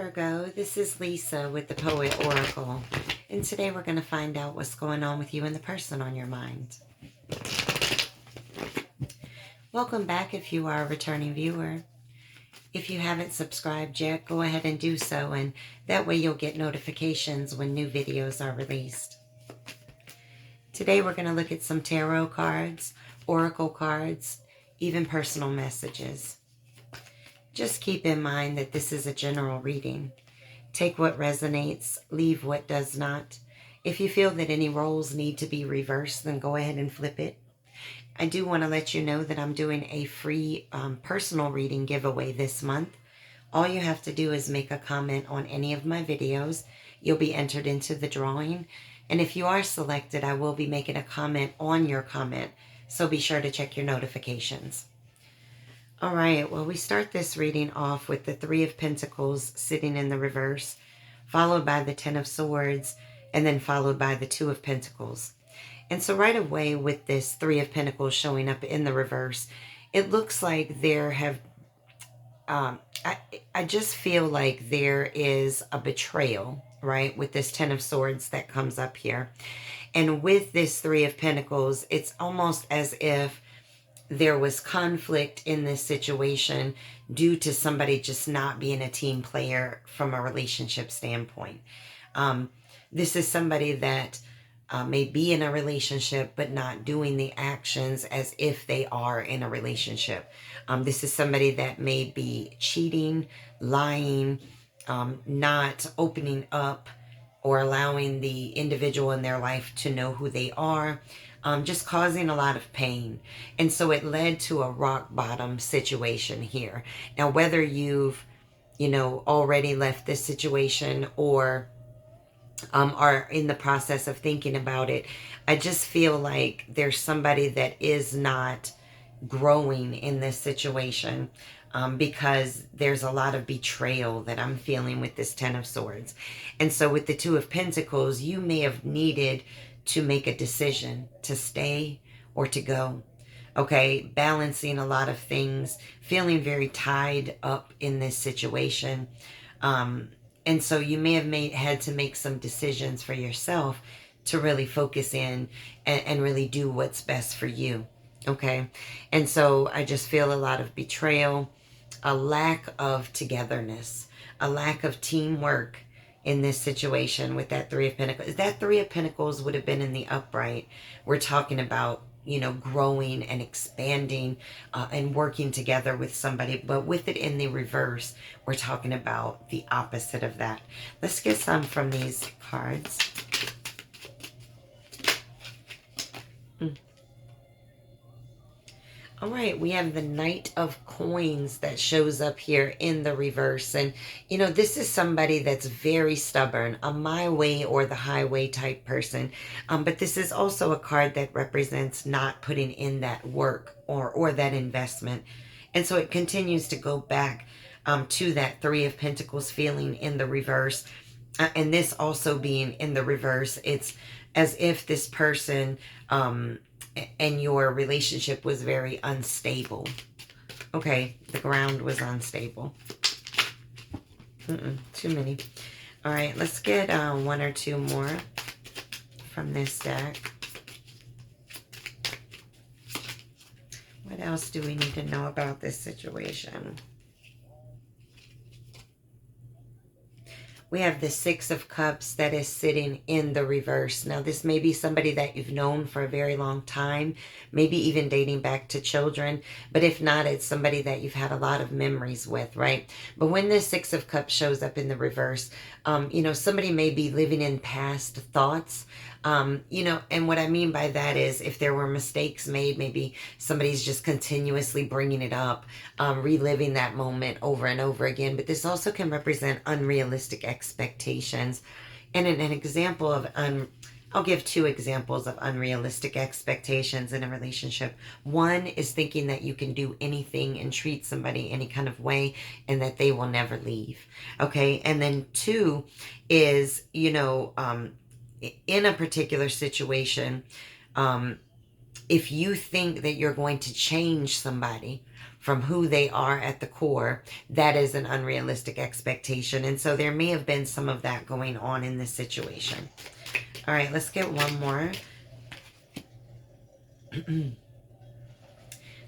Virgo, this is Lisa with the Poet Oracle, and today we're going to find out what's going on with you and the person on your mind. Welcome back if you are a returning viewer. If you haven't subscribed yet, go ahead and do so, and that way you'll get notifications when new videos are released. Today we're going to look at some tarot cards, oracle cards, even personal messages. Just keep in mind that this is a general reading. Take what resonates, leave what does not. If you feel that any roles need to be reversed, then go ahead and flip it. I do want to let you know that I'm doing a free personal reading giveaway this month. All you have to do is make a comment on any of my videos. You'll be entered into the drawing. And if you are selected, I will be making a comment on your comment. So be sure to check your notifications. All right, well, we start this reading off with the Three of Pentacles sitting in the reverse, followed by the Ten of Swords, and then followed by the Two of Pentacles. And so right away with this Three of Pentacles showing up in the reverse, it looks like there have, I just feel like there is a betrayal, right, with this Ten of Swords that comes up here. And with this Three of Pentacles, it's almost as if there was conflict in this situation due to somebody just not being a team player from a relationship standpoint. This is somebody that may be in a relationship but not doing the actions as if they are in a relationship. This is somebody that may be cheating, lying, not opening up or allowing the individual in their life to know who they are. Just causing a lot of pain. And so it led to a rock bottom situation here. Now, whether you've, already left this situation or are in the process of thinking about it, I just feel like there's somebody that is not growing in this situation because there's a lot of betrayal that I'm feeling with this Ten of Swords. And so with the Two of Pentacles, you may have needed to make a decision to stay or to go. Okay, balancing a lot of things, feeling very tied up in this situation. And so you may have had to make some decisions for yourself to really focus in and really do what's best for you. Okay, and so I just feel a lot of betrayal, a lack of togetherness, a lack of teamwork in this situation with that Three of Pentacles. That Three of Pentacles would have been in the upright. We're talking about, growing and expanding and working together with somebody. But with it in the reverse, we're talking about the opposite of that. Let's get some from these cards. All right, we have the Knight of Coins that shows up here in the reverse. And, this is somebody that's very stubborn, a my way or the highway type person. But this is also a card that represents not putting in that work or that investment. And so it continues to go back to that Three of Pentacles feeling in the reverse. And this also being in the reverse, it's as if this person and your relationship was very unstable. Okay, the ground was unstable. Too many. All right, let's get one or two more from this deck. What else do we need to know about this situation? We have the Six of Cups that is sitting in the reverse. Now, this may be somebody that you've known for a very long time, maybe even dating back to children. But if not, it's somebody that you've had a lot of memories with, right? But when this Six of Cups shows up in the reverse, somebody may be living in past thoughts. And what I mean by that is if there were mistakes made, maybe somebody's just continuously bringing it up, reliving that moment over and over again. But this also can represent unrealistic expectations. And an example of, I'll give two examples of unrealistic expectations in a relationship. One is thinking that you can do anything and treat somebody any kind of way and that they will never leave. Okay. And then two is, in a particular situation, if you think that you're going to change somebody from who they are at the core, that is an unrealistic expectation. And so there may have been some of that going on in this situation. All right, let's get one more.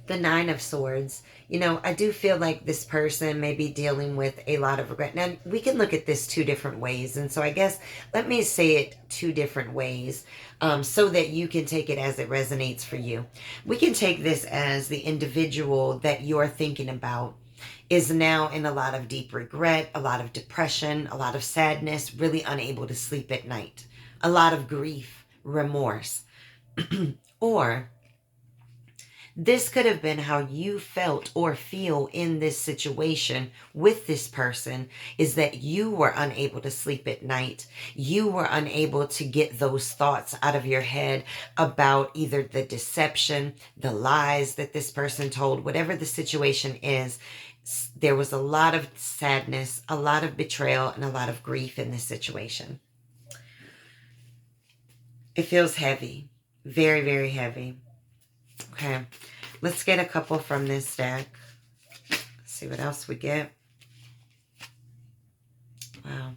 The Nine of Swords. You know, I do feel like this person may be dealing with a lot of regret. Now, we can look at this two different ways. And so I guess let me say it two different ways so that you can take it as it resonates for you. We can take this as the individual that you're thinking about is now in a lot of deep regret, a lot of depression, a lot of sadness, really unable to sleep at night, a lot of grief, remorse, or this could have been how you felt or feel in this situation with this person, is that you were unable to sleep at night. You were unable to get those thoughts out of your head about either the deception, the lies that this person told, whatever the situation is. There was a lot of sadness, a lot of betrayal, and a lot of grief in this situation. It feels heavy, very, very heavy. Okay, let's get a couple from this deck. Let's see what else we get. Wow.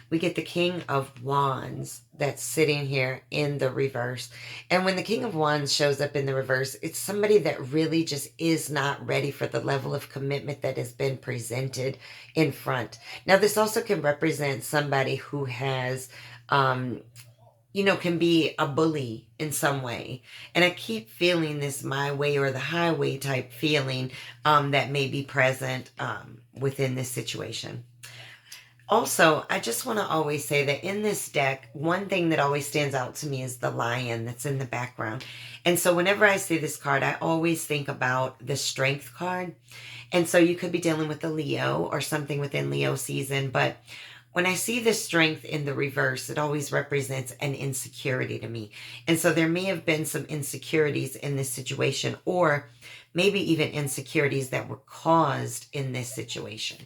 We get the King of Wands that's sitting here in the reverse. And when the King of Wands shows up in the reverse, it's somebody that really just is not ready for the level of commitment that has been presented in front. Now, this also can represent somebody who has you know, can be a bully in some way. And I keep feeling this my way or the highway type feeling that may be present within this situation. Also, I just want to always say that in this deck, one thing that always stands out to me is the lion that's in the background. And so whenever I see this card, I always think about the Strength card. And so you could be dealing with a Leo or something within Leo season, but when I see the Strength in the reverse, it always represents an insecurity to me. And so there may have been some insecurities in this situation, or maybe even insecurities that were caused in this situation.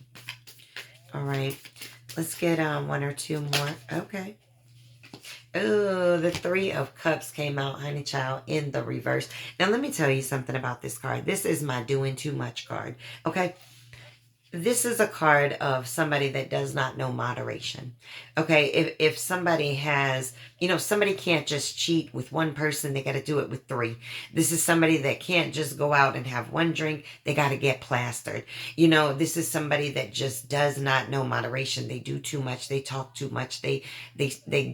All right, let's get one or two more. Okay. Oh, the Three of Cups came out, honey child, in the reverse. Now, let me tell you something about this card. This is my doing too much card. Okay. This is a card of somebody that does not know moderation. Okay, if somebody has, you know, somebody can't just cheat with one person, they got to do it with three. This is somebody that can't just go out and have one drink, they got to get plastered. You know, this is somebody that just does not know moderation. They do too much, they talk too much, they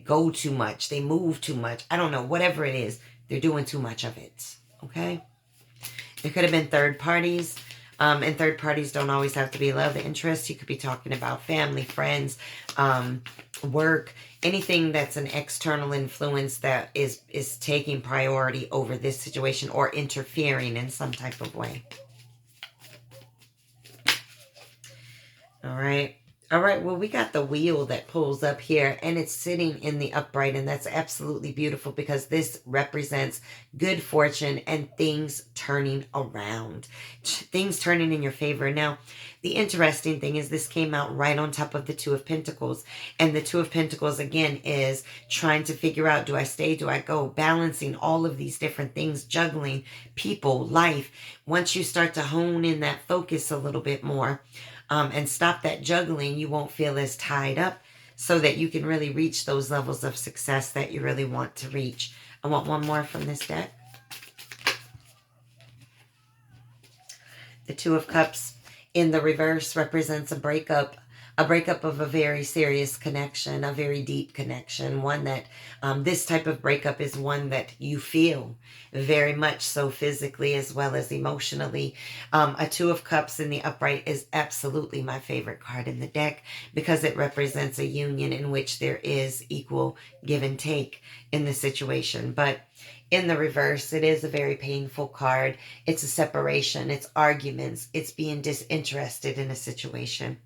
go too much, they move too much. I don't know, whatever it is, they're doing too much of it. Okay, there could have been third parties. And third parties don't always have to be love interest. You could be talking about family, friends, work, anything that's an external influence that is taking priority over this situation or interfering in some type of way. All right. All right, well, we got the wheel that pulls up here, and it's sitting in the upright, and that's absolutely beautiful because this represents good fortune and things turning around, things turning in your favor. Now, the interesting thing is this came out right on top of the Two of Pentacles, and the Two of Pentacles, again, is trying to figure out, do I stay, do I go, balancing all of these different things, juggling people, life. Once you start to hone in that focus a little bit more, and stop that juggling, you won't feel as tied up so that you can really reach those levels of success that you really want to reach. I want one more from this deck. The Two of Cups in the reverse represents a breakup of a very serious connection, a very deep connection, one that this type of breakup is one that you feel very much so physically as well as emotionally. A Two of Cups in the upright is absolutely my favorite card in the deck because it represents a union in which there is equal give and take in the situation. But in the reverse, it is a very painful card. It's a separation, it's arguments, it's being disinterested in a situation.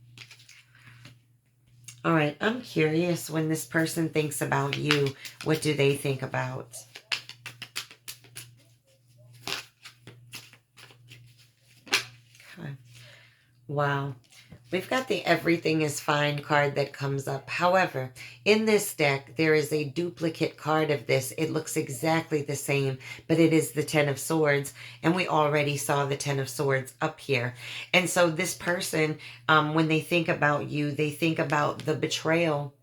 All right, I'm curious, when this person thinks about you, what do they think about? Okay. Wow. We've got the everything is fine card that comes up. However, in this deck, there is a duplicate card of this. It looks exactly the same, but it is the Ten of Swords. And we already saw the Ten of Swords up here. And so this person, when they think about you, they think about the betrayal.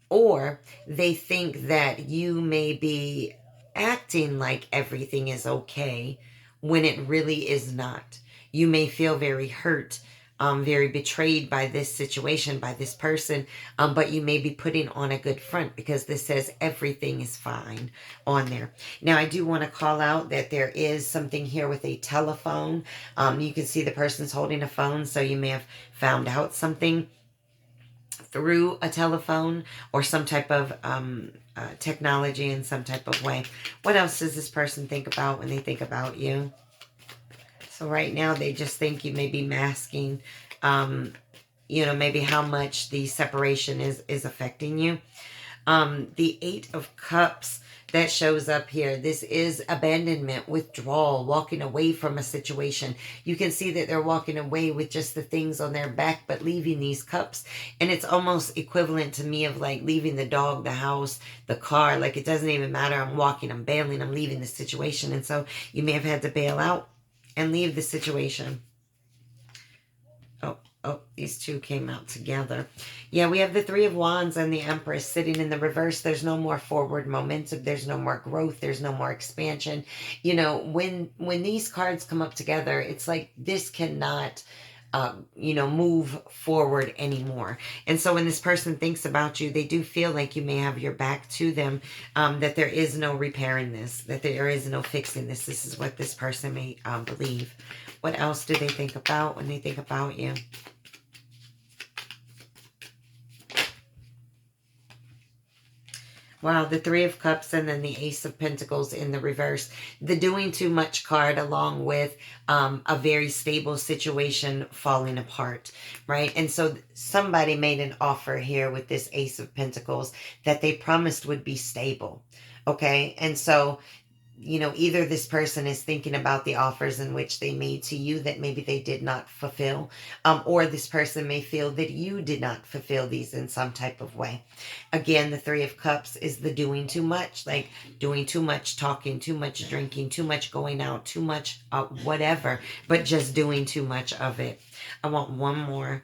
Or they think that you may be acting like everything is okay when it really is not. You may feel very hurt, very betrayed by this situation, by this person, but you may be putting on a good front because this says everything is fine on there. Now, I do want to call out that there is something here with a telephone. You can see the person's holding a phone, so you may have found out something through a telephone or some type of technology in some type of way. What else does this person think about when they think about you? So right now they just think you may be masking, you know, maybe how much the separation is affecting you. The Eight of Cups that shows up here. This is abandonment, withdrawal, walking away from a situation. You can see that they're walking away with just the things on their back, but leaving these cups. And it's almost equivalent to me of like leaving the dog, the house, the car. Like it doesn't even matter. I'm walking, I'm bailing, I'm leaving the situation. And so you may have had to bail out and leave the situation. Oh, these two came out together. Yeah, we have the Three of Wands and the Empress sitting in the reverse. There's no more forward momentum. There's no more growth. There's no more expansion. You know, when these cards come up together, it's like this cannot, you know, move forward anymore. And so when this person thinks about you, they do feel like you may have your back to them, that there is no repairing this, that there is no fixing this. This is what this person may believe. What else do they think about when they think about you? Wow, the Three of Cups and then the Ace of Pentacles in the reverse. The doing too much card along with a very stable situation falling apart, right? And so somebody made an offer here with this Ace of Pentacles that they promised would be stable, okay? And so, you know, either this person is thinking about the offers in which they made to you that maybe they did not fulfill, or this person may feel that you did not fulfill these in some type of way. Again, the Three of Cups is the doing too much, like doing too much talking, too much drinking, too much going out, too much whatever, but just doing too much of it. I want one more.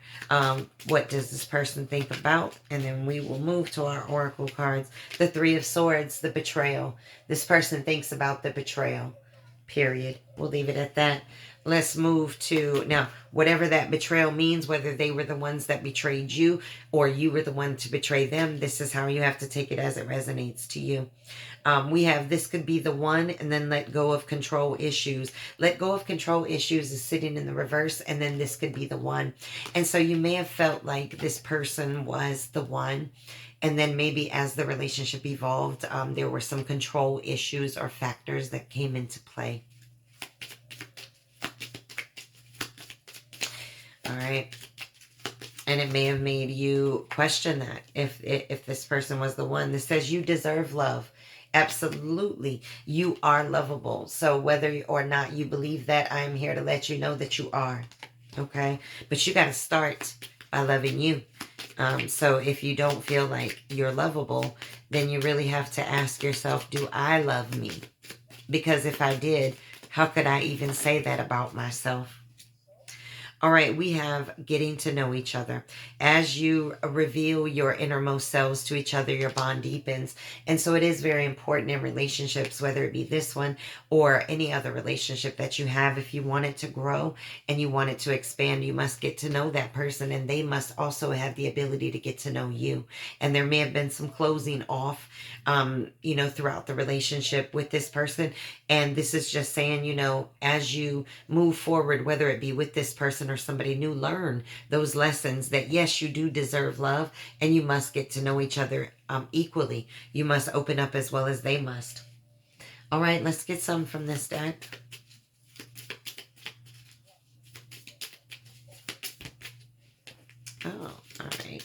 What does this person think about? And then we will move to our oracle cards. The Three of Swords, the betrayal. This person thinks about the betrayal, period. We'll leave it at that. Let's move to, now, whatever that betrayal means, whether they were the ones that betrayed you or you were the one to betray them, this is how you have to take it as it resonates to you. We have, this could be the one, and then let go of control issues. Let go of control issues is sitting in the reverse, and then this could be the one. And so you may have felt like this person was the one, and then maybe as the relationship evolved, there were some control issues or factors that came into play. All right. And it may have made you question that if this person was the one. This says you deserve love. Absolutely. You are lovable. So whether or not you believe that, I'm here to let you know that you are. Okay. But you got to start by loving you. So if you don't feel like you're lovable, then you really have to ask yourself, do I love me? Because if I did, how could I even say that about myself? All right, we have getting to know each other. As you reveal your innermost selves to each other, your bond deepens. And so it is very important in relationships, whether it be this one or any other relationship that you have. If you want it to grow and you want it to expand, you must get to know that person, and they must also have the ability to get to know you. And there may have been some closing off, you know, throughout the relationship with this person. And this is just saying, you know, as you move forward, whether it be with this person or somebody new, learn those lessons that yes, you do deserve love, and you must get to know each other equally. You must open up as well as they must. All right, let's get some from this deck. Oh, all right.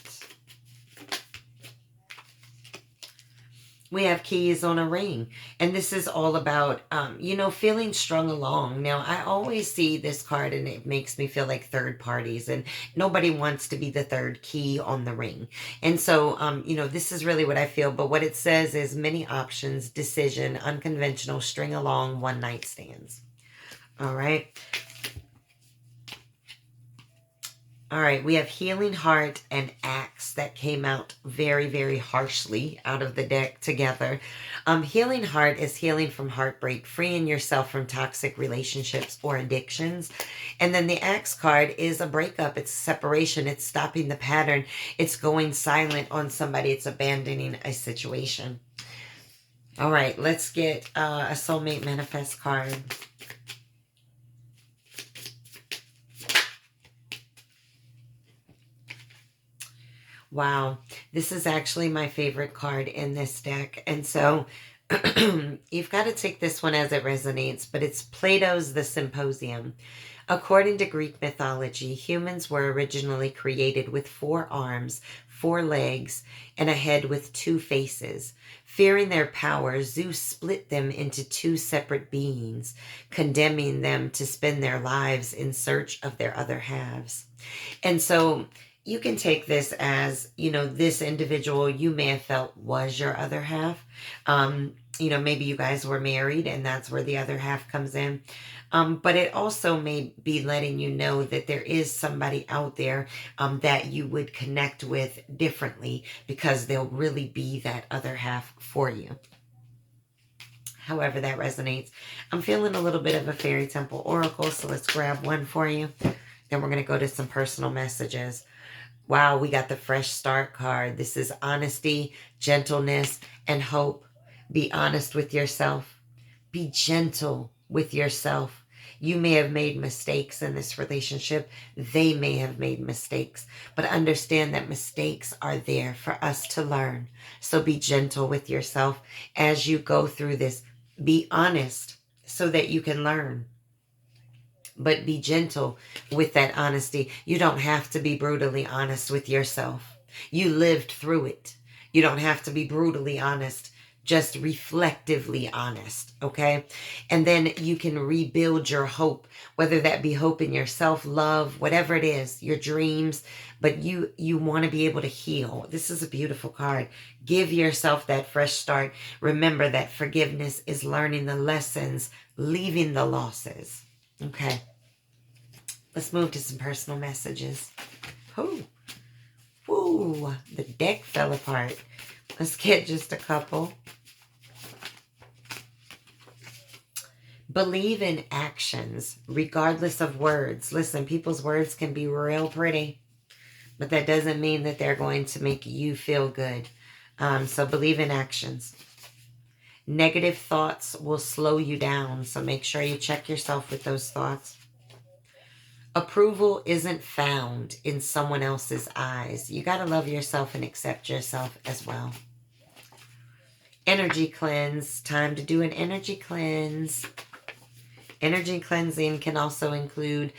We have keys on a ring. And this is all about, you know, feeling strung along. Now, I always see this card and it makes me feel like third parties, and nobody wants to be the third key on the ring. And so, you know, this is really what I feel. But what it says is many options, decision, unconventional, string along, one night stands. All right. All right, we have Healing Heart and Axe that came out very, very harshly out of the deck together. Healing Heart is healing from heartbreak, freeing yourself from toxic relationships or addictions. And then the Axe card is a breakup. It's separation. It's stopping the pattern. It's going silent on somebody. It's abandoning a situation. All right, let's get a Soulmate Manifest card. Wow, this is actually my favorite card in this deck. And so you've got to take this one as it resonates, but it's Plato's The Symposium. According to Greek mythology, humans were originally created with 4 arms, 4 legs, and a head with 2 faces. Fearing their power, Zeus split them into 2 separate beings, condemning them to spend their lives in search of their other halves. And so you can take this as, you know, this individual you may have felt was your other half. You know, maybe you guys were married and that's where the other half comes in. But it also may be letting you know that there is somebody out there that you would connect with differently, because they'll really be that other half for you. However that resonates. I'm feeling a little bit of a Fairy Temple Oracle, so let's grab one for you. Then we're going to go to some personal messages. Wow, we got the Fresh Start card. This is honesty, gentleness, and hope. Be honest with yourself. Be gentle with yourself. You may have made mistakes in this relationship. They may have made mistakes. But understand that mistakes are there for us to learn. So be gentle with yourself as you go through this. Be honest so that you can learn. But be gentle with that honesty. You don't have to be brutally honest with yourself. You lived through it. You don't have to be brutally honest, just reflectively honest, okay? And then you can rebuild your hope, whether that be hope in yourself, love, whatever it is, your dreams, but you want to be able to heal. This is a beautiful card. Give yourself that fresh start. Remember that forgiveness is learning the lessons, leaving the losses. Okay, let's move to some personal messages. Oh, woo, the deck fell apart. Let's get just a couple. Believe in actions, regardless of words. Listen, people's words can be real pretty, but that doesn't mean that they're going to make you feel good. So believe in actions. Negative thoughts will slow you down, so make sure you check yourself with those thoughts. Approval isn't found in someone else's eyes. You got to love yourself and accept yourself as well. Energy cleanse. Time to do an energy cleanse. Energy cleansing can also include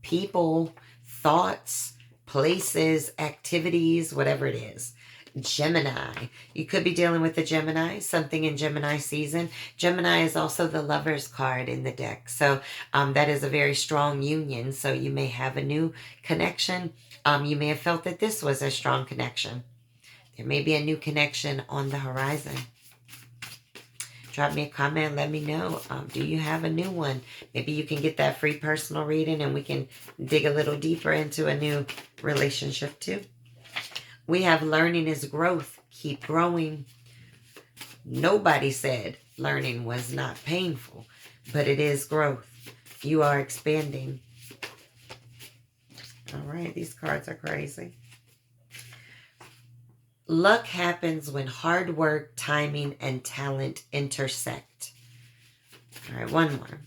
people, thoughts, places, activities, whatever it is. Gemini. You could be dealing with a Gemini, something in Gemini season. Gemini is also the Lover's card in the deck. So that is a very strong union. So you may have a new connection. You may have felt that this was a strong connection. There may be a new connection on the horizon. Drop me a comment. Let me know. Do you have a new one? Maybe you can get that free personal reading and we can dig a little deeper into a new relationship too. We have learning is growth. Keep growing. Nobody said learning was not painful, but it is growth. You are expanding. All right, these cards are crazy. Luck happens when hard work, timing, and talent intersect. All right, one more.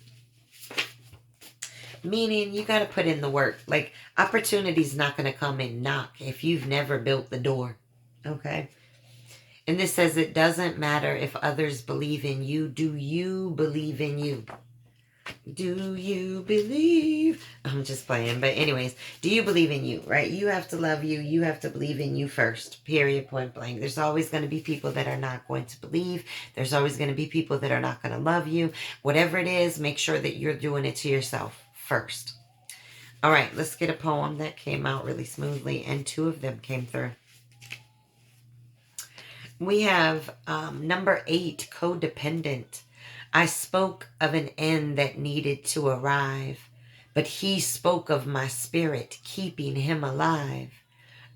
Meaning you got to put in the work. Like, opportunity's not going to come and knock if you've never built the door. Okay? And this says it doesn't matter if others believe in you. Do you believe in you? Do you believe? I'm just playing. But anyways, do you believe in you, right? You have to love you. You have to believe in you first. Period, point blank. There's always going to be people that are not going to believe. There's always going to be people that are not going to love you. Whatever it is, make sure that you're doing it to yourself first. All right, let's get a poem that came out really smoothly, and 2 of them came through. We have number 8, codependent. I spoke of an end that needed to arrive, but he spoke of my spirit, keeping him alive.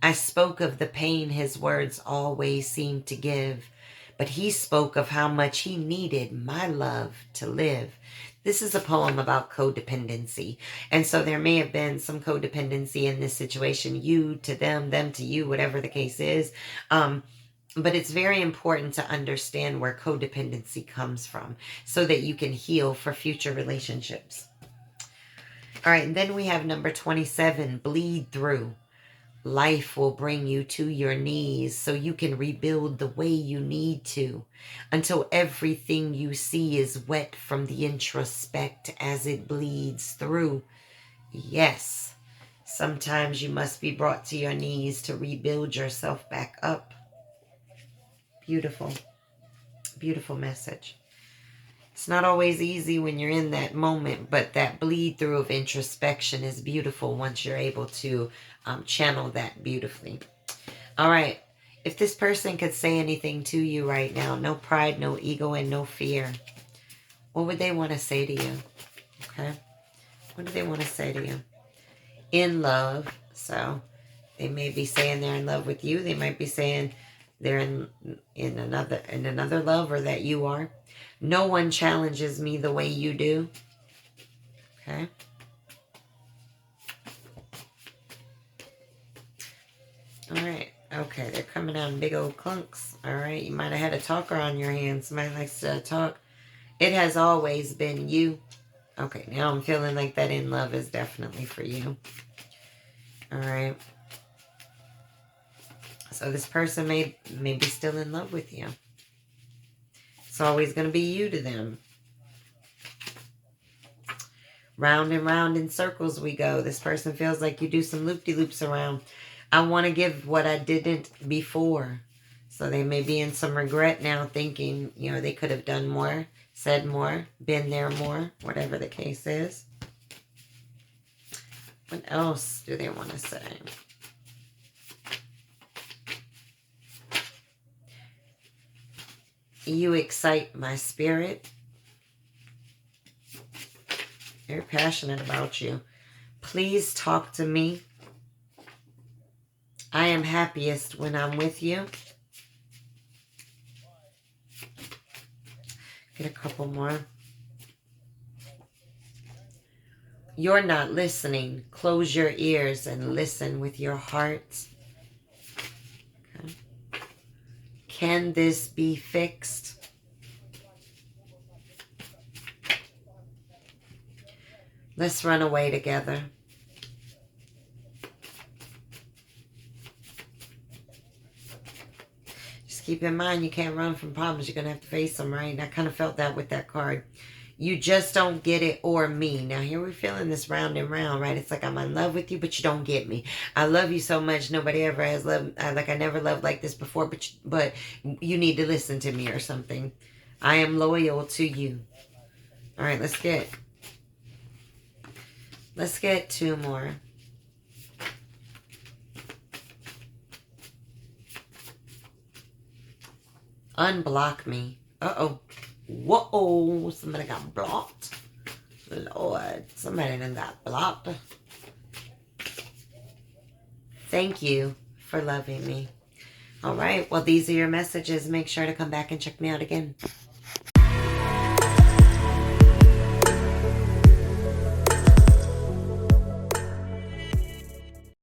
I spoke of the pain his words always seemed to give, but he spoke of how much he needed my love to live. This is a poem about codependency. And so there may have been some codependency in this situation, you to them, them to you, whatever the case is. But it's very important to understand where codependency comes from so that you can heal for future relationships. All right, and then we have number 27, bleed through. Life will bring you to your knees so you can rebuild the way you need to until everything you see is wet from the introspect as it bleeds through. Yes, sometimes you must be brought to your knees to rebuild yourself back up. Beautiful, beautiful message. It's not always easy when you're in that moment, but that bleed through of introspection is beautiful once you're able to channel that beautifully. All right. If this person could say anything to you right now, no pride, no ego, and no fear, what would they want to say to you? Okay. What do they want to say to you? In love. So they may be saying they're in love with you. They might be saying they're in another love, or that you are. No one challenges me the way you do. Okay. All right. Okay, they're coming out in big old clunks. All right. You might have had a talker on your hands. Somebody likes to talk. It has always been you. Okay, now I'm feeling like that in love is definitely for you. All right. So this person may be still in love with you. It's always going to be you to them. Round and round in circles we go. This person feels like you do some loop-de-loops around. I want to give what I didn't before. So they may be in some regret now, thinking, you know, they could have done more, said more, been there more, whatever the case is. What else do they want to say? You excite my spirit. They're passionate about you. Please talk to me. I am happiest when I'm with you. Get a couple more. You're not listening. Close your ears and listen with your heart. Okay. Can this be fixed? Let's run away together. Just keep in mind, you can't run from problems. You're going to have to face them, right? And I kind of felt that with that card. You just don't get it, or me. Now, here we're feeling this round and round, right? It's like I'm in love with you, but you don't get me. I love you so much. Nobody ever has loved, like I never loved like this before, but you need to listen to me or something. I am loyal to you. All right, let's get 2 more. Unblock me. Uh-oh. Whoa, somebody got blocked. Lord, somebody done got blocked. Thank you for loving me. All right, well, these are your messages. Make sure to come back and check me out again.